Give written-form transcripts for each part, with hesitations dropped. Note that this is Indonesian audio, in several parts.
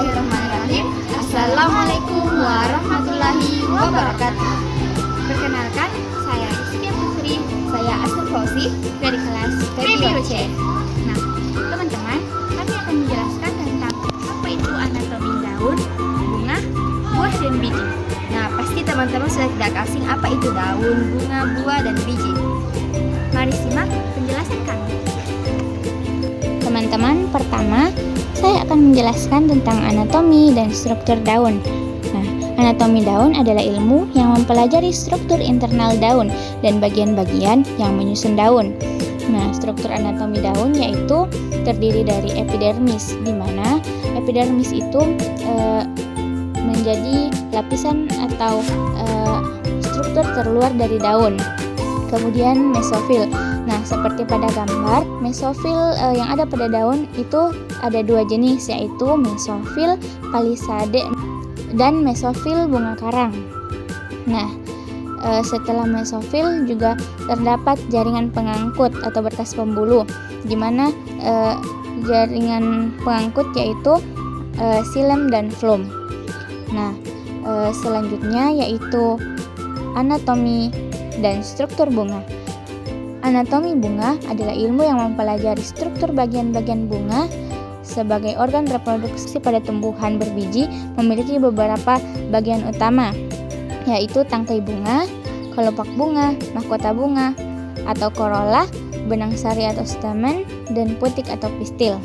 Bismillahirrahmanirrahim. Assalamualaikum warahmatullahi wabarakatuh. Perkenalkan, saya Rizky Putri. Saya Astur Fauzi Dari kelas Video C. Nah, teman-teman, kami akan menjelaskan tentang apa itu anatomi daun, bunga, buah, dan biji. Nah, pasti teman-teman sudah tidak asing apa itu daun, bunga, buah, dan biji. Mari simak penjelasan kami. Teman-teman, pertama saya akan menjelaskan tentang anatomi dan struktur daun. Nah, anatomi daun adalah ilmu yang mempelajari struktur internal daun dan bagian-bagian yang menyusun daun. Nah, struktur anatomi daun yaitu terdiri dari epidermis, di mana epidermis itu menjadi lapisan atau struktur terluar dari daun. Kemudian mesofil. Nah, seperti pada gambar, mesofil yang ada pada daun itu ada dua jenis, yaitu mesofil palisade dan mesofil bunga karang. Nah, setelah mesofil juga terdapat jaringan pengangkut atau berkas pembuluh, di mana jaringan pengangkut yaitu xilem dan phloem. Nah, selanjutnya yaitu anatomi dan struktur bunga. Anatomi bunga adalah ilmu yang mempelajari struktur bagian-bagian bunga sebagai organ reproduksi pada tumbuhan berbiji memiliki beberapa bagian utama, yaitu tangkai bunga, kelopak bunga, mahkota bunga atau corolla, benang sari atau stamen, dan putik atau pistil.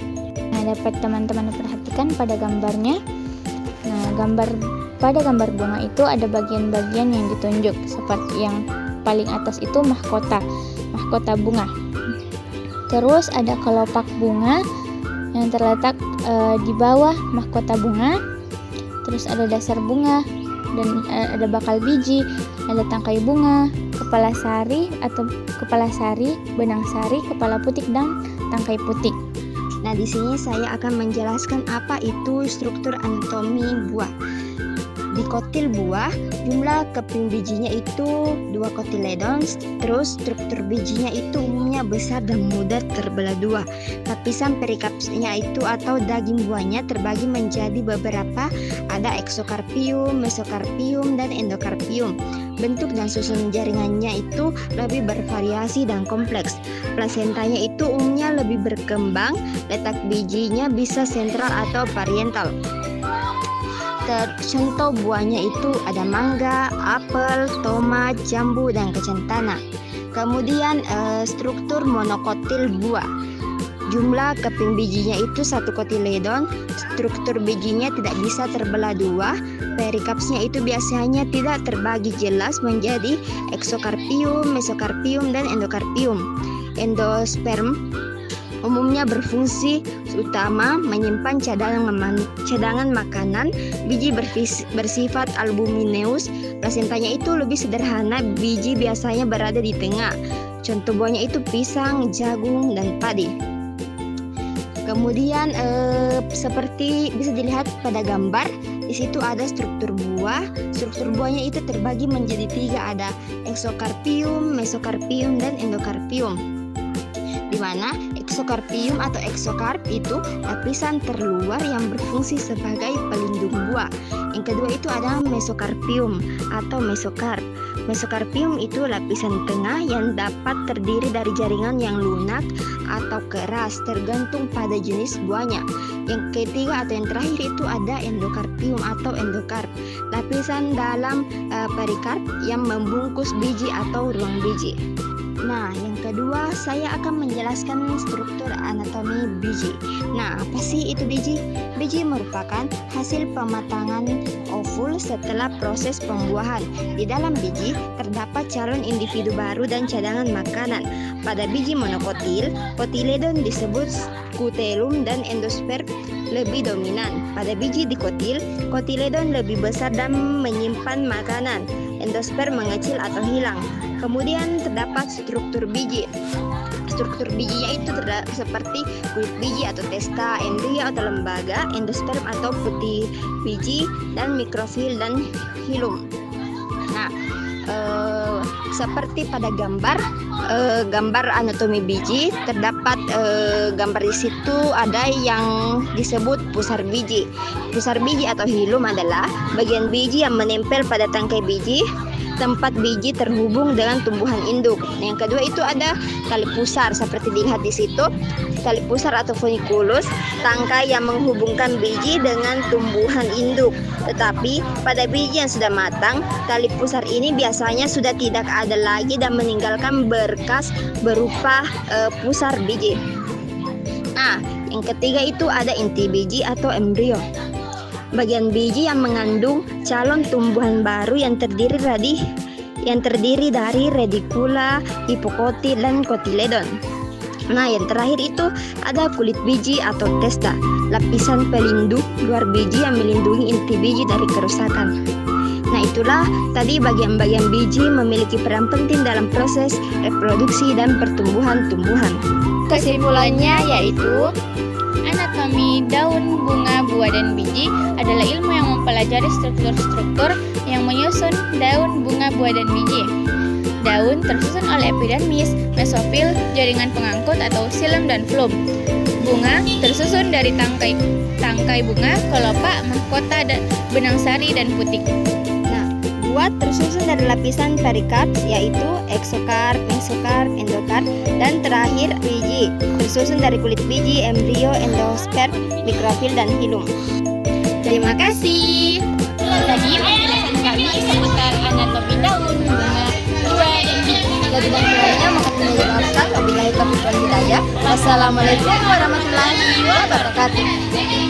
Nah, dapat teman-teman perhatikan pada gambarnya. Nah, pada gambar bunga itu ada bagian-bagian yang ditunjuk, seperti yang paling atas itu mahkota bunga. Terus ada kelopak bunga yang terletak di bawah mahkota bunga. Terus ada dasar bunga dan ada bakal biji, ada tangkai bunga, kepala sari, benang sari, kepala putik, dan tangkai putik. Nah, di sini saya akan menjelaskan apa itu struktur anatomi buah. Di kotil buah, jumlah keping bijinya itu 2 kotiledons, terus struktur bijinya itu umumnya besar dan mudah terbelah dua. Lapisan perikapsnya itu atau daging buahnya terbagi menjadi beberapa, ada eksokarpium, mesokarpium, dan endokarpium. Bentuk dan susun jaringannya itu lebih bervariasi dan kompleks. Plasentanya itu umumnya lebih berkembang, letak bijinya bisa sentral atau parietal. Contoh buahnya itu ada mangga, apel, tomat, jambu, dan kecentana. Kemudian struktur monokotil buah. Jumlah keping bijinya itu 1 kotiledon. Struktur bijinya tidak bisa terbelah dua. Perikapsnya itu biasanya tidak terbagi jelas menjadi eksokarpium, mesokarpium, dan endokarpium. Endosperm umumnya berfungsi utama menyimpan cadangan makanan. Biji bersifat albumineus. Plasentanya itu lebih sederhana. Biji biasanya berada di tengah. Contoh buahnya itu pisang, jagung, dan padi. Kemudian seperti bisa dilihat pada gambar, di situ ada struktur buah. Struktur buahnya itu terbagi menjadi 3, ada eksokarpium, mesokarpium, dan endokarpium. Di mana eksokarpium atau eksokarp itu lapisan terluar yang berfungsi sebagai pelindung buah. Yang kedua itu ada mesokarpium atau mesokarp. Mesokarpium itu lapisan tengah yang dapat terdiri dari jaringan yang lunak atau keras tergantung pada jenis buahnya. Yang ketiga atau yang terakhir itu ada endokarpium atau endokarp, lapisan dalam perikarp yang membungkus biji atau ruang biji. Nah, yang kedua saya akan menjelaskan struktur anatomi biji. Nah, apa sih itu biji? Biji merupakan hasil pematangan ovul setelah proses pembuahan. Di dalam biji terdapat calon individu baru dan cadangan makanan. Pada biji monokotil, kotiledon disebut skutelum dan endosperm lebih dominan. Pada biji dikotil, kotiledon lebih besar dan menyimpan makanan. Endosperm mengecil atau hilang. Kemudian terdapat struktur biji. Struktur bijinya itu seperti kulit biji atau testa, embrio atau lembaga, endosperm atau putih biji, dan mikrofil dan hilum. Nah, Seperti pada gambar anatomi biji, terdapat gambar di situ ada yang disebut pusar biji. Pusar biji atau hilum adalah bagian biji yang menempel pada tangkai biji, tempat biji terhubung dengan tumbuhan induk. Yang kedua itu ada tali pusar seperti dilihat di situ. Tali pusar atau funiculus, tangkai yang menghubungkan biji dengan tumbuhan induk. Tetapi pada biji yang sudah matang, tali pusar ini biasanya sudah tidak ada lagi dan meninggalkan berkas berupa pusar biji. Nah, yang ketiga itu ada inti biji atau embrio. Bagian biji yang mengandung calon tumbuhan baru yang terdiri dari redicula, hipokotil, dan kotiledon. Nah, yang terakhir itu ada kulit biji atau testa, lapisan pelindung luar biji yang melindungi inti biji dari kerusakan. Nah, itulah tadi bagian-bagian biji memiliki peran penting dalam proses reproduksi dan pertumbuhan tumbuhan. Kesimpulannya yaitu anatomi daun, bunga, buah, dan biji adalah ilmu yang mempelajari struktur-struktur yang menyusun daun, bunga, buah, dan biji. Daun tersusun oleh epidermis, mesofil, jaringan pengangkut atau xilem dan flum. Bunga tersusun dari tangkai bunga, kelopak, mahkota, benang sari, dan putik. Nah, buah tersusun dari lapisan perikarps yaitu eksokarp, mesokarp, endokarp, dan terakhir biji tersusun dari kulit biji, embrio, endosperm, mikrofil, dan hilum. Terima kasih. Tadi penjelasan kami seputar anatomi daun, bunga, buah, dan biji. Lebih dan kurangnya mohon dijelaskan. Wabillahi taufiq wal hidayah. Wassalamualaikum warahmatullahi wabarakatuh.